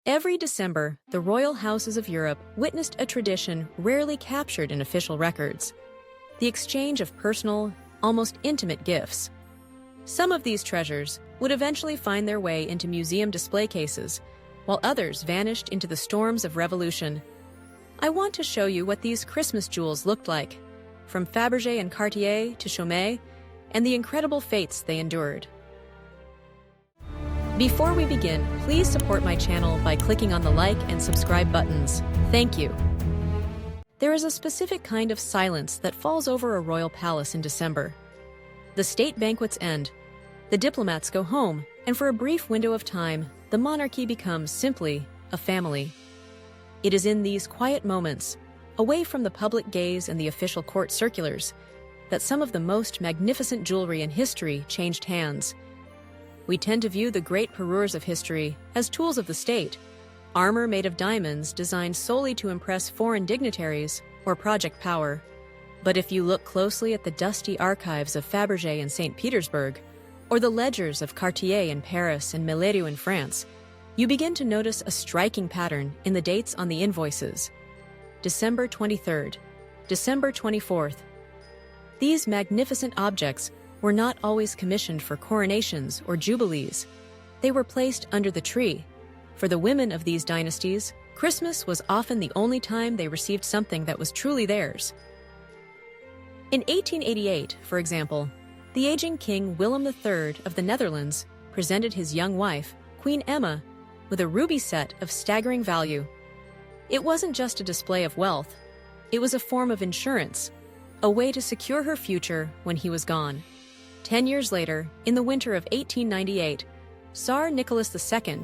Every December, the royal houses of Europe witnessed a tradition rarely captured in official records: the exchange of personal, almost intimate gifts. Some of these treasures would eventually find their way into museum display cases, while others vanished into the storms of revolution. I want to show you what these Christmas jewels looked like, from Fabergé and Cartier to Chaumet, and the incredible fates they endured. Before we begin, please support my channel by clicking on the like and subscribe buttons. Thank you. There is a specific kind of silence that falls over a royal palace in December. The state banquets end, the diplomats go home, and for a brief window of time, the monarchy becomes simply a family. It is in these quiet moments, away from the public gaze and the official court circulars, that some of the most magnificent jewelry in history changed hands. We tend to view the great parures of history as tools of the state, armor made of diamonds designed solely to impress foreign dignitaries or project power. But if you look closely at the dusty archives of Fabergé in St. Petersburg, or the ledgers of Cartier in Paris and Mellerio in France, you begin to notice a striking pattern in the dates on the invoices. December 23rd, December 24th. These magnificent objects were not always commissioned for coronations or jubilees. They were placed under the tree. For the women of these dynasties, Christmas was often the only time they received something that was truly theirs. In 1888, for example, the aging King Willem III of the Netherlands presented his young wife, Queen Emma, with a ruby set of staggering value. It wasn't just a display of wealth, it was a form of insurance, a way to secure her future when he was gone. 10 years later, in the winter of 1898, Tsar Nicholas II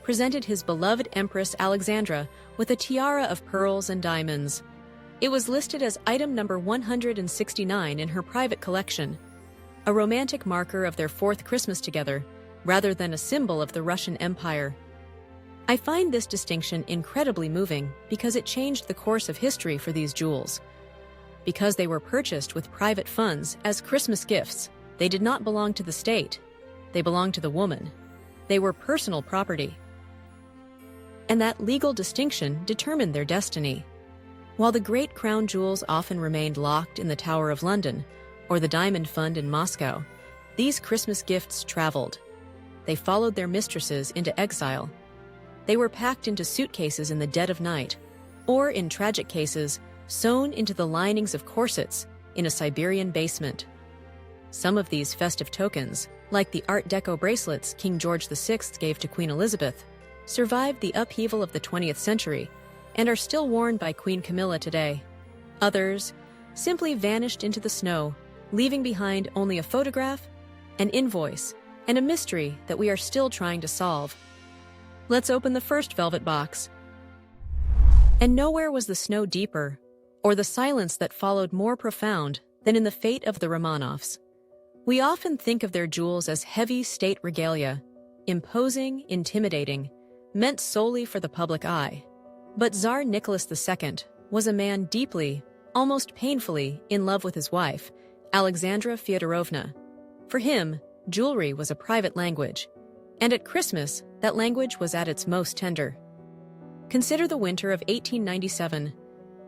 presented his beloved Empress Alexandra with a tiara of pearls and diamonds. It was listed as item number 169 in her private collection, a romantic marker of their fourth Christmas together, rather than a symbol of the Russian Empire. I find this distinction incredibly moving because it changed the course of history for these jewels. Because they were purchased with private funds as Christmas gifts, they did not belong to the state. They belonged to the woman. They were personal property. And that legal distinction determined their destiny. While the great crown jewels often remained locked in the Tower of London or the Diamond Fund in Moscow, these Christmas gifts traveled. They followed their mistresses into exile. They were packed into suitcases in the dead of night, or in tragic cases, sewn into the linings of corsets in a Siberian basement. Some of these festive tokens, like the Art Deco bracelets King George VI gave to Queen Elizabeth, survived the upheaval of the 20th century and are still worn by Queen Camilla today. Others simply vanished into the snow, leaving behind only a photograph, an invoice, and a mystery that we are still trying to solve. Let's open the first velvet box. And nowhere was the snow deeper, or the silence that followed more profound than in the fate of the Romanovs. We often think of their jewels as heavy state regalia, imposing, intimidating, meant solely for the public eye. But Tsar Nicholas II was a man deeply, almost painfully, in love with his wife, Alexandra Fyodorovna. For him, jewelry was a private language, and at Christmas, that language was at its most tender. Consider the winter of 1897.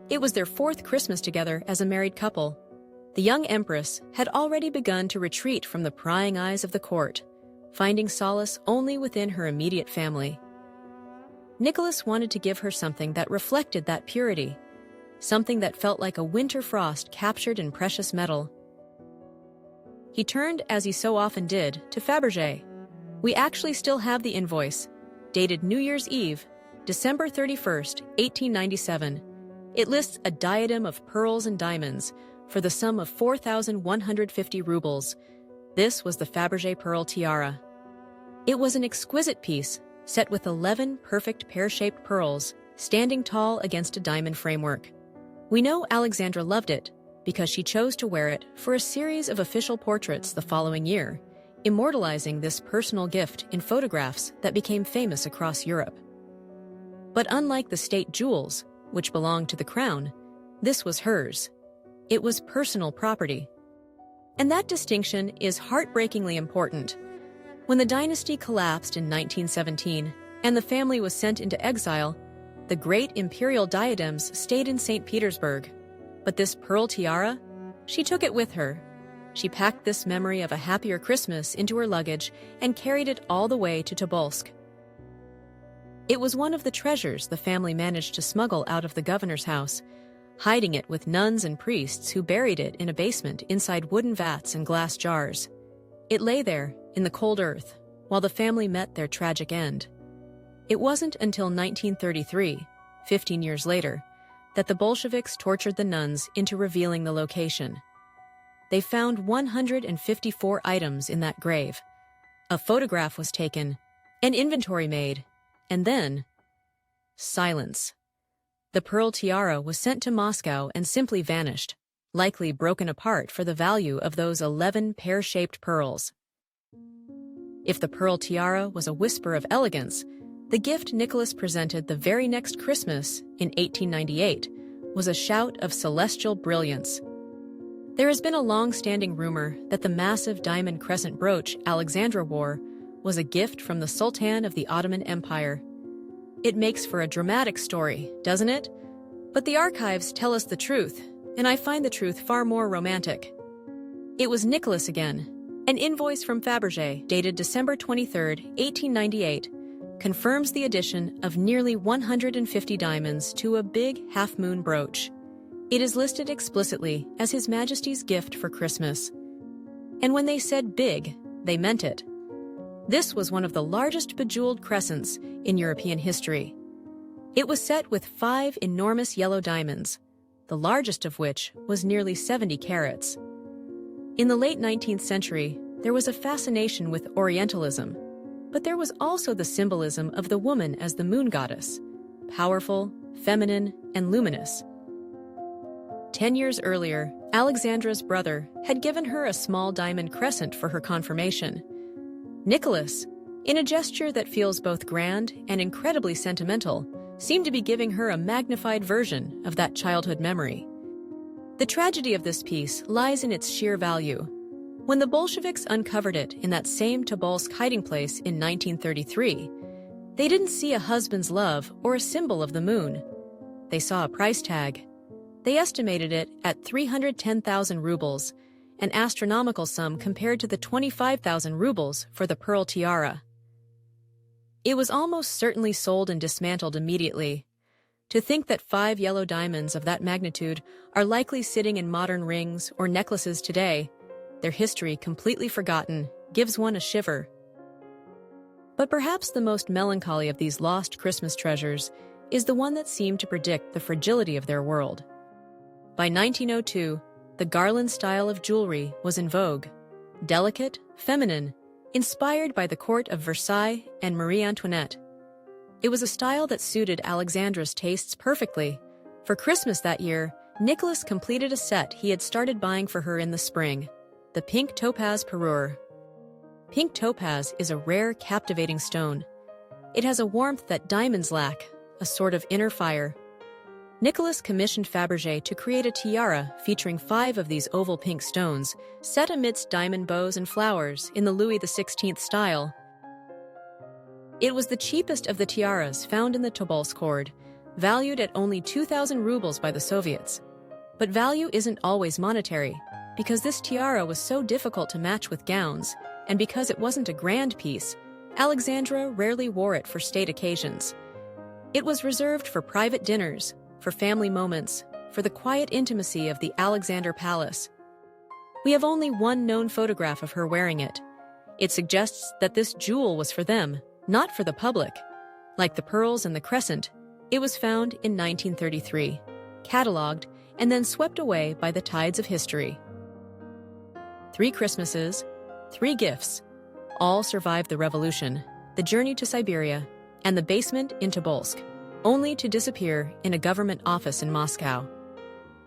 It was their fourth Christmas together as a married couple. The young empress had already begun to retreat from the prying eyes of the court, finding solace only within her immediate family. Nicholas wanted to give her something that reflected that purity, something that felt like a winter frost captured in precious metal. He turned, as he so often did, to Fabergé. We actually still have the invoice, dated New Year's Eve, December 31st, 1897. It lists a diadem of pearls and diamonds for the sum of 4,150 rubles. This was the Fabergé pearl tiara. It was an exquisite piece, set with 11 perfect pear-shaped pearls, standing tall against a diamond framework. We know Alexandra loved it because she chose to wear it for a series of official portraits the following year, immortalizing this personal gift in photographs that became famous across Europe. But unlike the state jewels, which belonged to the crown, this was hers. It was personal property. And that distinction is heartbreakingly important. When the dynasty collapsed in 1917, and the family was sent into exile, the great imperial diadems stayed in St. Petersburg. But this pearl tiara? She took it with her. She packed this memory of a happier Christmas into her luggage and carried it all the way to Tobolsk. It was one of the treasures the family managed to smuggle out of the governor's house, hiding it with nuns and priests who buried it in a basement inside wooden vats and glass jars. It lay there, in the cold earth, while the family met their tragic end. It wasn't until 1933, 15 years later, that the Bolsheviks tortured the nuns into revealing the location. They found 154 items in that grave. A photograph was taken, an inventory made, and then silence. The pearl tiara was sent to Moscow and simply vanished, likely broken apart for the value of those 11 pear-shaped pearls. If the pearl tiara was a whisper of elegance, the gift Nicholas presented the very next Christmas, in 1898, was a shout of celestial brilliance. There has been a long-standing rumor that the massive diamond crescent brooch Alexandra wore was a gift from the Sultan of the Ottoman Empire. It makes for a dramatic story, doesn't it? But the archives tell us the truth, and I find the truth far more romantic. It was Nicholas again. An invoice from Fabergé, dated December 23, 1898, confirms the addition of nearly 150 diamonds to a big half-moon brooch. It is listed explicitly as His Majesty's gift for Christmas. And when they said big, they meant it. This was one of the largest bejeweled crescents in European history. It was set with 5 enormous yellow diamonds, the largest of which was nearly 70 carats. In the late 19th century, there was a fascination with Orientalism, but there was also the symbolism of the woman as the moon goddess, powerful, feminine, and luminous. 10 years earlier, Alexandra's brother had given her a small diamond crescent for her confirmation. Nicholas, in a gesture that feels both grand and incredibly sentimental, seemed to be giving her a magnified version of that childhood memory. The tragedy of this piece lies in its sheer value. When the Bolsheviks uncovered it in that same Tobolsk hiding place in 1933, they didn't see a husband's love or a symbol of the moon. They saw a price tag. They estimated it at 310,000 rubles, an astronomical sum compared to the 25,000 rubles for the pearl tiara. It was almost certainly sold and dismantled immediately. To think that 5 yellow diamonds of that magnitude are likely sitting in modern rings or necklaces today, their history completely forgotten, gives one a shiver. But perhaps the most melancholy of these lost Christmas treasures is the one that seemed to predict the fragility of their world. By 1902, the garland style of jewelry was in vogue, delicate, feminine, inspired by the court of Versailles and Marie Antoinette. It was a style that suited Alexandra's tastes perfectly. For Christmas that year, Nicholas completed a set he had started buying for her in the spring, the pink topaz parure. Pink topaz is a rare, captivating stone. It has a warmth that diamonds lack, a sort of inner fire. Nicholas commissioned Fabergé to create a tiara featuring 5 of these oval pink stones, set amidst diamond bows and flowers in the Louis XVI style. It was the cheapest of the tiaras found in the Tobolsk hoard, valued at only 2,000 rubles by the Soviets. But value isn't always monetary, because this tiara was so difficult to match with gowns, and because it wasn't a grand piece, Alexandra rarely wore it for state occasions. It was reserved for private dinners, for family moments, for the quiet intimacy of the Alexander Palace. We have only one known photograph of her wearing it. It suggests that this jewel was for them, not for the public. Like the pearls and the crescent, it was found in 1933, catalogued, and then swept away by the tides of history. 3 Christmases, 3 gifts, all survived the revolution, the journey to Siberia, and the basement in Tobolsk, only to disappear in a government office in Moscow.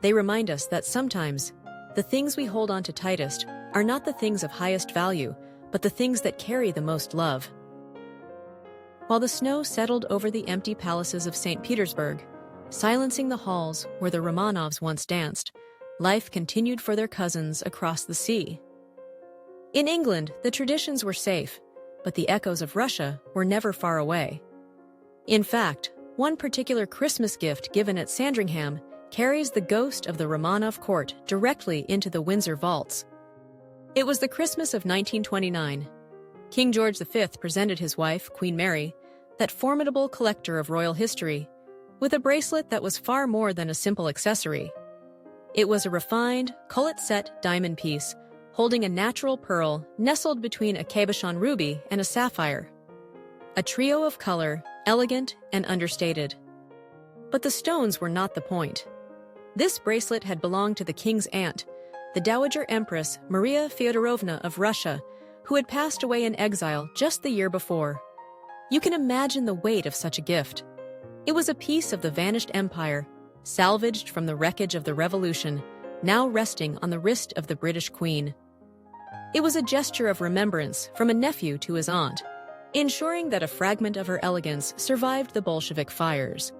They remind us that sometimes the things we hold on to tightest are not the things of highest value, but the things that carry the most love. While the snow settled over the empty palaces of St. Petersburg, silencing the halls where the Romanovs once danced, life continued for their cousins across the sea. In England, the traditions were safe, but the echoes of Russia were never far away. In fact, one particular Christmas gift given at Sandringham carries the ghost of the Romanov court directly into the Windsor vaults. It was the Christmas of 1929. King George V presented his wife, Queen Mary, that formidable collector of royal history, with a bracelet that was far more than a simple accessory. It was a refined, collet-set diamond piece, holding a natural pearl nestled between a cabochon ruby and a sapphire. A trio of color, elegant and understated. But the stones were not the point. This bracelet had belonged to the king's aunt, the Dowager Empress Maria Feodorovna of Russia, who had passed away in exile just the year before. You can imagine the weight of such a gift. It was a piece of the vanished empire, salvaged from the wreckage of the revolution, now resting on the wrist of the British Queen. It was a gesture of remembrance from a nephew to his aunt, ensuring that a fragment of her elegance survived the Bolshevik fires.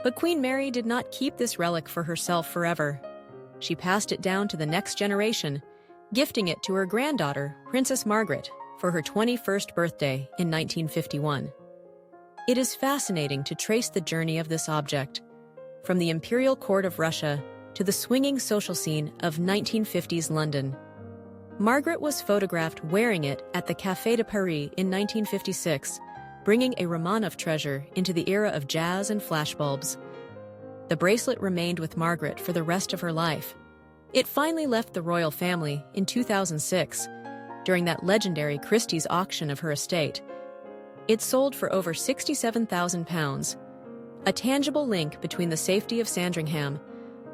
But Queen Mary did not keep this relic for herself forever. She passed it down to the next generation, gifting it to her granddaughter, Princess Margaret, for her 21st birthday in 1951. It is fascinating to trace the journey of this object, from the imperial court of Russia to the swinging social scene of 1950s London. Margaret was photographed wearing it at the Café de Paris in 1956, bringing a Romanov treasure into the era of jazz and flashbulbs. The bracelet remained with Margaret for the rest of her life. It finally left the royal family in 2006, during that legendary Christie's auction of her estate. It sold for over £67,000, a tangible link between the safety of Sandringham,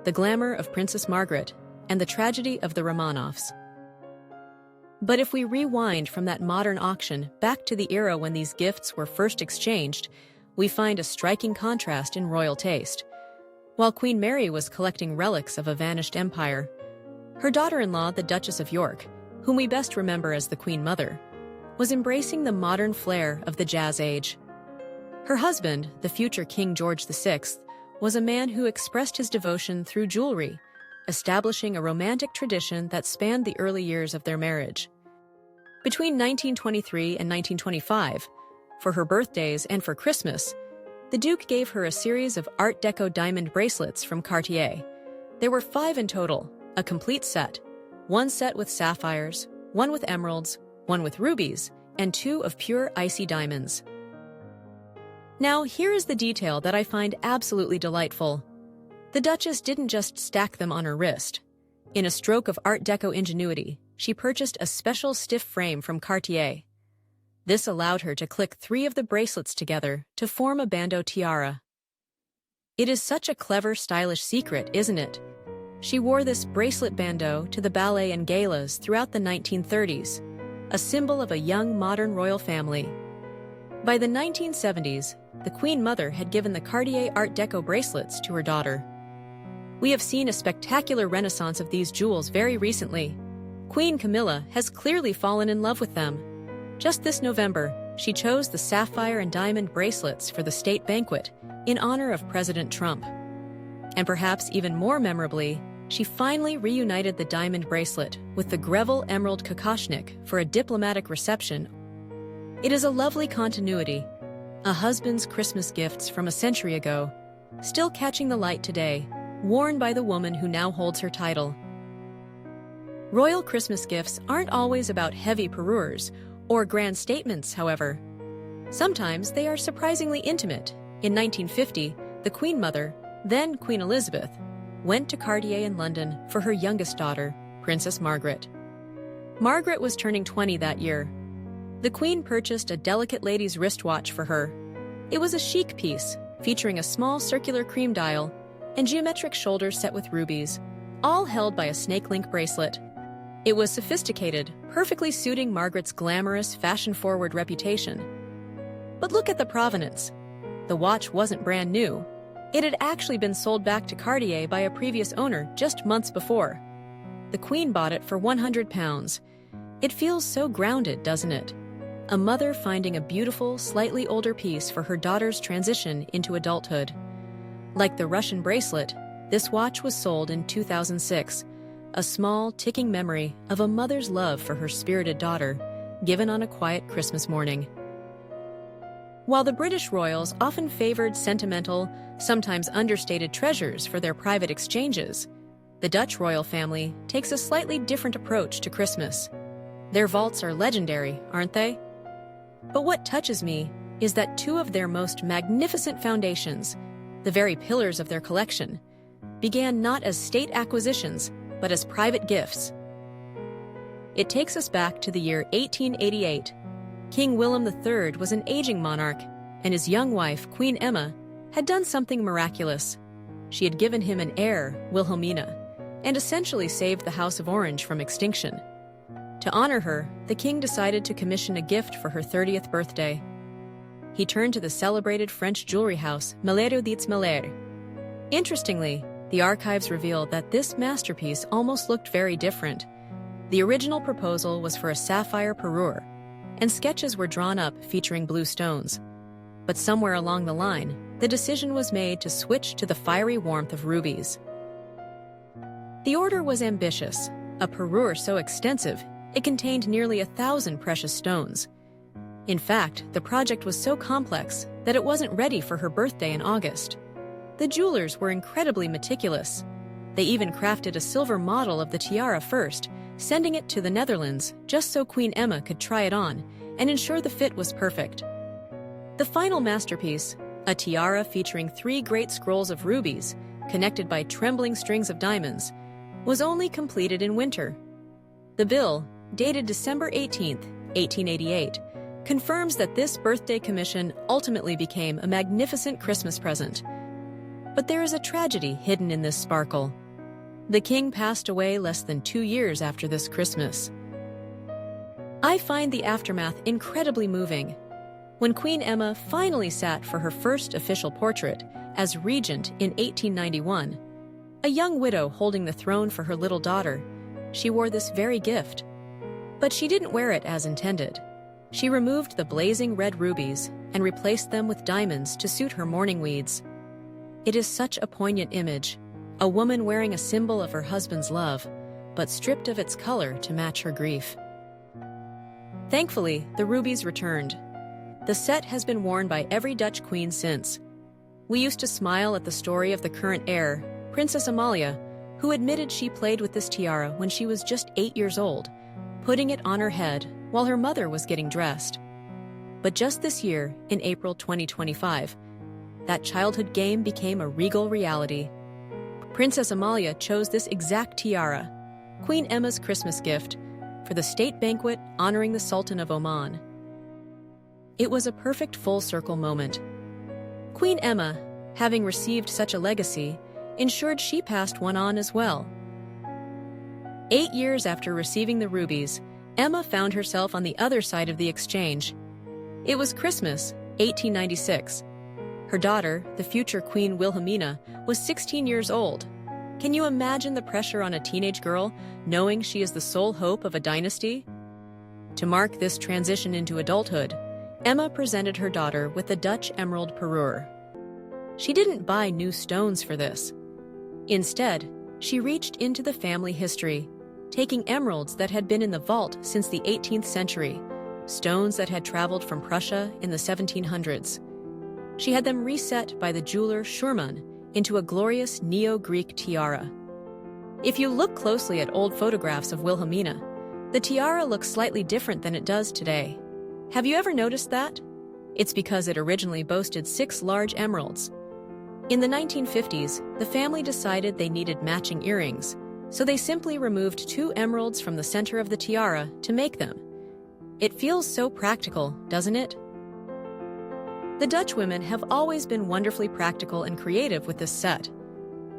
the glamour of Princess Margaret, and the tragedy of the Romanovs. But if we rewind from that modern auction back to the era when these gifts were first exchanged, we find a striking contrast in royal taste. While Queen Mary was collecting relics of a vanished empire, her daughter-in-law, the Duchess of York, whom we best remember as the Queen Mother, was embracing the modern flair of the Jazz Age. Her husband, the future King George VI, was a man who expressed his devotion through jewelry, establishing a romantic tradition that spanned the early years of their marriage. Between 1923 and 1925, for her birthdays and for Christmas, the Duke gave her a series of Art Deco diamond bracelets from Cartier. There were 5 in total, a complete set, one set with sapphires, one with emeralds, one with rubies, and 2 of pure icy diamonds. Now, here is the detail that I find absolutely delightful. The Duchess didn't just stack them on her wrist. In a stroke of Art Deco ingenuity, she purchased a special stiff frame from Cartier. This allowed her to click 3 of the bracelets together to form a bandeau tiara. It is such a clever, stylish secret, isn't it? She wore this bracelet bandeau to the ballet and galas throughout the 1930s, a symbol of a young modern royal family. By the 1970s, the Queen Mother had given the Cartier Art Deco bracelets to her daughter. We have seen a spectacular renaissance of these jewels very recently. Queen Camilla has clearly fallen in love with them. Just this November, she chose the sapphire and diamond bracelets for the state banquet in honor of President Trump. And perhaps even more memorably, she finally reunited the diamond bracelet with the Greville Emerald Kokoshnik for a diplomatic reception. It is a lovely continuity, a husband's Christmas gifts from a century ago, still catching the light today, worn by the woman who now holds her title. Royal Christmas gifts aren't always about heavy parures or grand statements, however. Sometimes they are surprisingly intimate. In 1950, the Queen Mother, then Queen Elizabeth, went to Cartier in London for her youngest daughter, Princess Margaret. Margaret was turning 20 that year. The Queen purchased a delicate lady's wristwatch for her. It was a chic piece, featuring a small circular cream dial and geometric shoulders set with rubies, all held by a snake-link bracelet. It was sophisticated, perfectly suiting Margaret's glamorous, fashion-forward reputation. But look at the provenance. The watch wasn't brand new. It had actually been sold back to Cartier by a previous owner just months before. The Queen bought it for £100. It feels so grounded, doesn't it? A mother finding a beautiful, slightly older piece for her daughter's transition into adulthood. Like the Russian bracelet, this watch was sold in 2006, a small, ticking memory of a mother's love for her spirited daughter, given on a quiet Christmas morning. While the British royals often favored sentimental, sometimes understated treasures for their private exchanges, the Dutch royal family takes a slightly different approach to Christmas. Their vaults are legendary, aren't they? But what touches me is that two of their most magnificent foundations, the very pillars of their collection, began not as state acquisitions, but as private gifts. It takes us back to the year 1888. King Willem III was an aging monarch, and his young wife, Queen Emma, had done something miraculous. She had given him an heir, Wilhelmina, and essentially saved the House of Orange from extinction. To honor her, the king decided to commission a gift for her 30th birthday. He turned to the celebrated French jewelry house, Melero dites Meller. Interestingly, the archives reveal that this masterpiece almost looked very different. The original proposal was for a sapphire parure, and sketches were drawn up featuring blue stones. But somewhere along the line, the decision was made to switch to the fiery warmth of rubies. The order was ambitious, a parure so extensive it contained nearly 1,000 precious stones. In fact, the project was so complex that it wasn't ready for her birthday in August. The jewelers were incredibly meticulous. They even crafted a silver model of the tiara first, sending it to the Netherlands just so Queen Emma could try it on and ensure the fit was perfect. The final masterpiece, a tiara featuring 3 great scrolls of rubies connected by trembling strings of diamonds, was only completed in winter. The bill, dated December 18, 1888, confirms that this birthday commission ultimately became a magnificent Christmas present. But there is a tragedy hidden in this sparkle. The king passed away less than 2 years after this Christmas. I find the aftermath incredibly moving. When Queen Emma finally sat for her first official portrait as regent in 1891, a young widow holding the throne for her little daughter, she wore this very gift. But she didn't wear it as intended. She removed the blazing red rubies and replaced them with diamonds to suit her mourning weeds. It is such a poignant image, a woman wearing a symbol of her husband's love, but stripped of its color to match her grief. Thankfully, the rubies returned. The set has been worn by every Dutch queen since. We used to smile at the story of the current heir, Princess Amalia, who admitted she played with this tiara when she was just 8 years old, putting it on her head while her mother was getting dressed. But just this year, in April 2025, that childhood game became a regal reality. Princess Amalia chose this exact tiara, Queen Emma's Christmas gift, for the state banquet honoring the Sultan of Oman. It was a perfect full-circle moment. Queen Emma, having received such a legacy, ensured she passed one on as well. 8 years after receiving the rubies, Emma found herself on the other side of the exchange. It was Christmas, 1896. Her daughter, the future Queen Wilhelmina, was 16 years old. Can you imagine the pressure on a teenage girl, knowing she is the sole hope of a dynasty? To mark this transition into adulthood, Emma presented her daughter with the Dutch emerald parure. She didn't buy new stones for this. Instead, she reached into the family history, taking emeralds that had been in the vault since the 18th century, stones that had traveled from Prussia in the 1700s. She had them reset by the jeweler Schurman into a glorious Neo-Greek tiara. If you look closely at old photographs of Wilhelmina, the tiara looks slightly different than it does today. Have you ever noticed that? It's because it originally boasted 6 large emeralds. In the 1950s, the family decided they needed matching earrings, so they simply removed 2 emeralds from the center of the tiara to make them. It feels so practical, doesn't it? The Dutch women have always been wonderfully practical and creative with this set.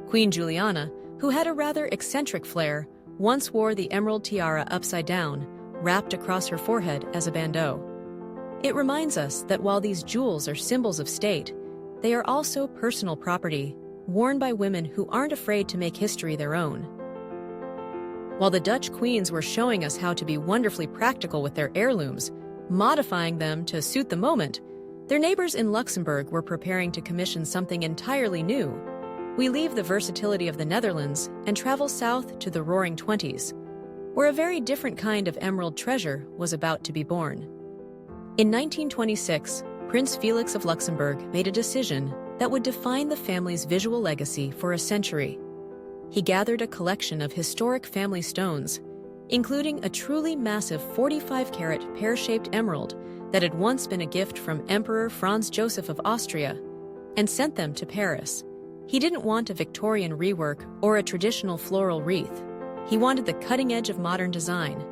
Queen Juliana, who had a rather eccentric flair, once wore the emerald tiara upside down, wrapped across her forehead as a bandeau. It reminds us that while these jewels are symbols of state, they are also personal property, worn by women who aren't afraid to make history their own. While the Dutch queens were showing us how to be wonderfully practical with their heirlooms, modifying them to suit the moment, their neighbors in Luxembourg were preparing to commission something entirely new. We leave the versatility of the Netherlands and travel south to the Roaring Twenties, where a very different kind of emerald treasure was about to be born. In 1926, Prince Felix of Luxembourg made a decision that would define the family's visual legacy for a century. He gathered a collection of historic family stones, including a truly massive 45-carat pear-shaped emerald that had once been a gift from Emperor Franz Joseph of Austria, and sent them to Paris. He didn't want a Victorian rework or a traditional floral wreath. He wanted the cutting edge of modern design.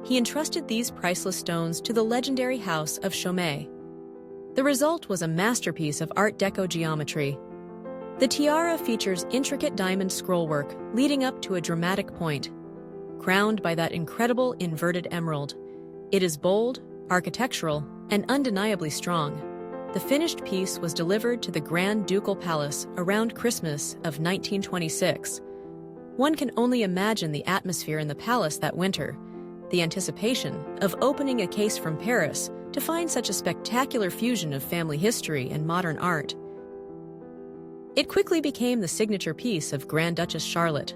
He entrusted these priceless stones to the legendary house of Chaumet. The result was a masterpiece of Art Deco geometry. The tiara features intricate diamond scrollwork leading up to a dramatic point, crowned by that incredible inverted emerald. It is bold, architectural, and undeniably strong. The finished piece was delivered to the Grand Ducal Palace around Christmas of 1926. One can only imagine the atmosphere in the palace that winter, the anticipation of opening a case from Paris to find such a spectacular fusion of family history and modern art. It quickly became the signature piece of Grand Duchess Charlotte.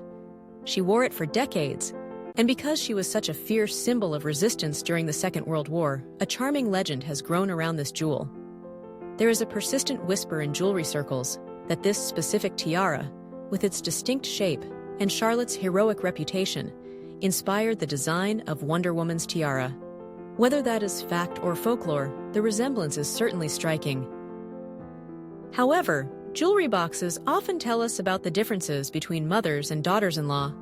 She wore it for decades, and because she was such a fierce symbol of resistance during the Second World War, a charming legend has grown around this jewel. There is a persistent whisper in jewelry circles that this specific tiara, with its distinct shape and Charlotte's heroic reputation, inspired the design of Wonder Woman's tiara. Whether that is fact or folklore, the resemblance is certainly striking. However, jewelry boxes often tell us about the differences between mothers and daughters-in-law.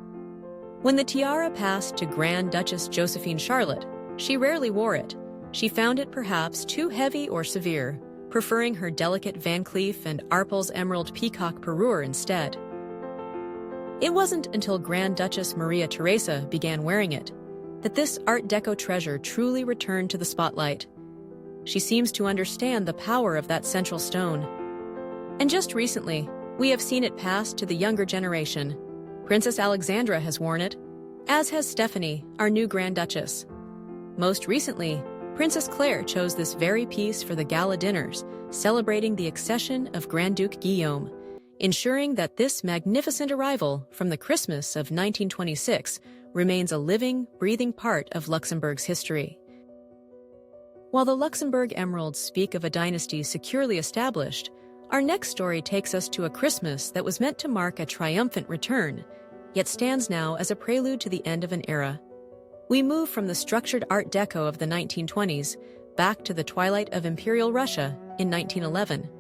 When the tiara passed to Grand Duchess Josephine Charlotte, she rarely wore it. She found it perhaps too heavy or severe, preferring her delicate Van Cleef and Arpels emerald peacock parure instead. It wasn't until Grand Duchess Maria Theresa began wearing it that this Art Deco treasure truly returned to the spotlight. She seems to understand the power of that central stone. And just recently, we have seen it pass to the younger generation. Princess Alexandra has worn it, as has Stephanie, our new Grand Duchess. Most recently, Princess Claire chose this very piece for the gala dinners, celebrating the accession of Grand Duke Guillaume, ensuring that this magnificent arrival from the Christmas of 1926 remains a living, breathing part of Luxembourg's history. While the Luxembourg emeralds speak of a dynasty securely established, our next story takes us to a Christmas that was meant to mark a triumphant return, yet stands now as a prelude to the end of an era. We move from the structured Art Deco of the 1920s back to the twilight of Imperial Russia in 1911,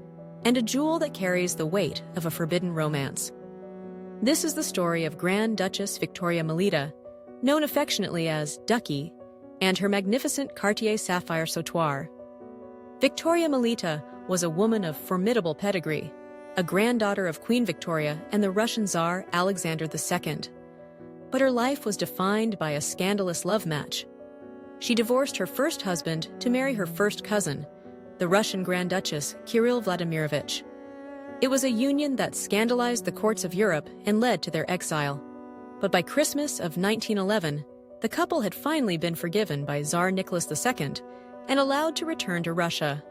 and a jewel that carries the weight of a forbidden romance. This is the story of Grand Duchess Victoria Melita, known affectionately as Ducky, and her magnificent Cartier sapphire sautoir. Victoria Melita was a woman of formidable pedigree, a granddaughter of Queen Victoria and the Russian Tsar Alexander II. But her life was defined by a scandalous love match. She divorced her first husband to marry her first cousin, the Russian Grand Duchess Kirill Vladimirovich. It was a union that scandalized the courts of Europe and led to their exile. But by Christmas of 1911, the couple had finally been forgiven by Tsar Nicholas II and allowed to return to Russia.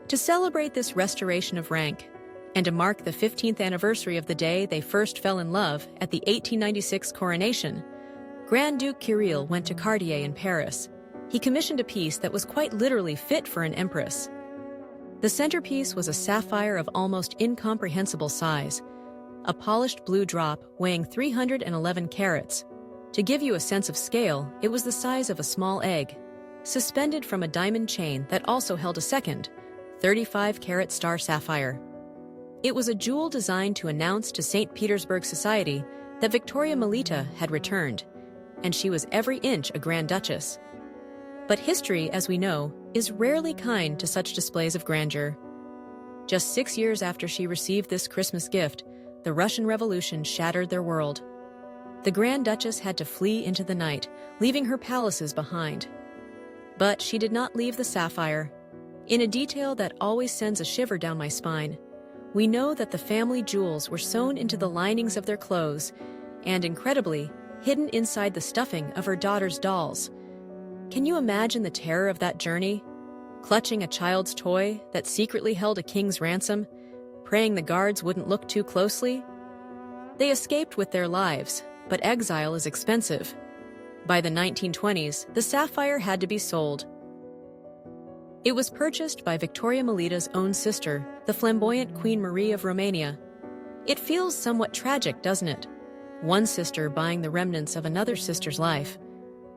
To celebrate this restoration of rank, and to mark the 15th anniversary of the day they first fell in love at the 1896 coronation, Grand Duke Kirill went to Cartier in Paris. He commissioned a piece that was quite literally fit for an empress. The centerpiece was a sapphire of almost incomprehensible size, a polished blue drop weighing 311 carats. To give you a sense of scale, it was the size of a small egg, suspended from a diamond chain that also held a second, 35-carat star sapphire. It was a jewel designed to announce to St. Petersburg society that Victoria Melita had returned, and she was every inch a Grand Duchess. But history, as we know, is rarely kind to such displays of grandeur. Just 6 years after she received this Christmas gift, the Russian Revolution shattered their world. The Grand Duchess had to flee into the night, leaving her palaces behind. But she did not leave the sapphire. In a detail that always sends a shiver down my spine, we know that the family jewels were sewn into the linings of their clothes and, incredibly, hidden inside the stuffing of her daughter's dolls. Can you imagine the terror of that journey? Clutching a child's toy that secretly held a king's ransom, praying the guards wouldn't look too closely? They escaped with their lives, but exile is expensive. By the 1920s, the sapphire had to be sold. It was purchased by Victoria Melita's own sister, the flamboyant Queen Marie of Romania. It feels somewhat tragic, doesn't it? One sister buying the remnants of another sister's life.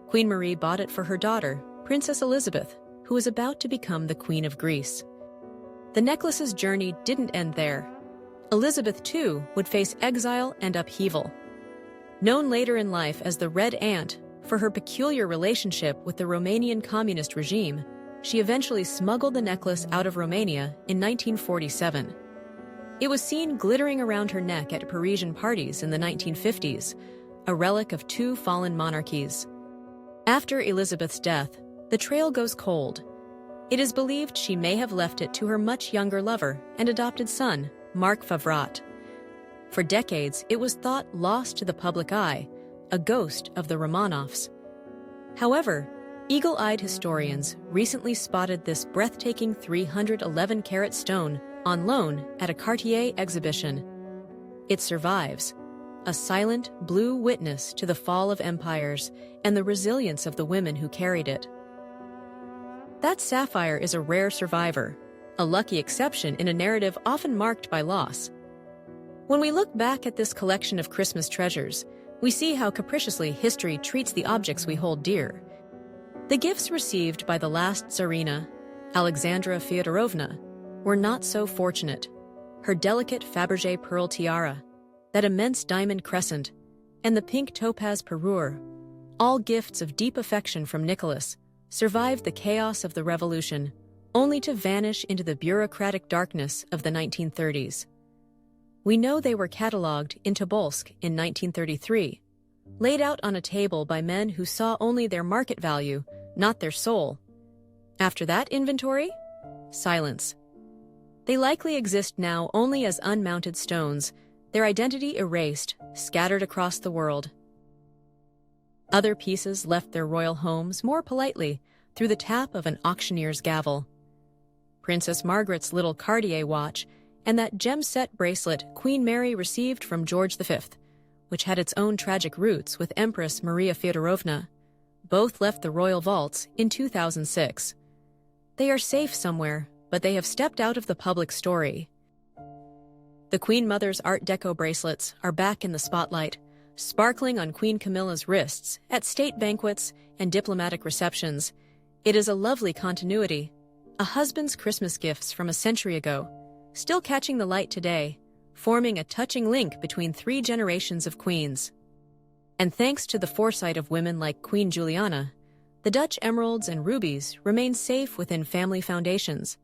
Queen Marie bought it for her daughter, Princess Elizabeth, who was about to become the Queen of Greece. The necklace's journey didn't end there. Elizabeth, too, would face exile and upheaval. Known later in life as the Red Ant for her peculiar relationship with the Romanian communist regime, she eventually smuggled the necklace out of Romania in 1947. It was seen glittering around her neck at Parisian parties in the 1950s, a relic of two fallen monarchies. After Elizabeth's death, the trail goes cold. It is believed she may have left it to her much younger lover and adopted son, Marc Favrat. For decades, it was thought lost to the public eye, a ghost of the Romanovs. However, eagle-eyed historians recently spotted this breathtaking 311-carat stone on loan at a Cartier exhibition. It survives, a silent blue witness to the fall of empires and the resilience of the women who carried it. That sapphire is a rare survivor, a lucky exception in a narrative often marked by loss. When we look back at this collection of Christmas treasures, we see how capriciously history treats the objects we hold dear. The gifts received by the last Tsarina, Alexandra Fyodorovna, were not so fortunate. Her delicate Fabergé pearl tiara, that immense diamond crescent, and the pink topaz parure, all gifts of deep affection from Nicholas, survived the chaos of the revolution, only to vanish into the bureaucratic darkness of the 1930s. We know they were catalogued in Tobolsk in 1933, laid out on a table by men who saw only their market value, not their soul. After that inventory, silence. They likely exist now only as unmounted stones, their identity erased, scattered across the world. Other pieces left their royal homes more politely through the tap of an auctioneer's gavel. Princess Margaret's little Cartier watch and that gem-set bracelet Queen Mary received from George V, which had its own tragic roots with Empress Maria Fyodorovna, both left the royal vaults in 2006. They are safe somewhere, but they have stepped out of the public story. The Queen Mother's Art Deco bracelets are back in the spotlight, sparkling on Queen Camilla's wrists at state banquets and diplomatic receptions. It is a lovely continuity, a husband's Christmas gifts from a century ago, still catching the light today, forming a touching link between 3 generations of queens. And thanks to the foresight of women like Queen Juliana, the Dutch emeralds and rubies remain safe within family foundations,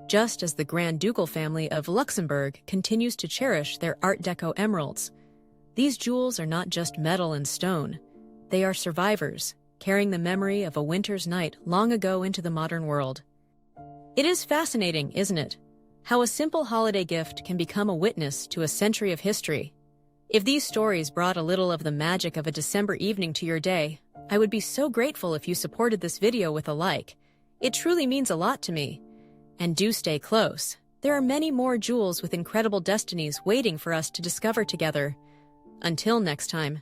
just as the Grand Ducal family of Luxembourg continues to cherish their Art Deco emeralds. These jewels are not just metal and stone. They are survivors, carrying the memory of a winter's night long ago into the modern world. It is fascinating, isn't it? How a simple holiday gift can become a witness to a century of history. If these stories brought a little of the magic of a December evening to your day, I would be so grateful if you supported this video with a like. It truly means a lot to me. And do stay close. There are many more jewels with incredible destinies waiting for us to discover together. Until next time.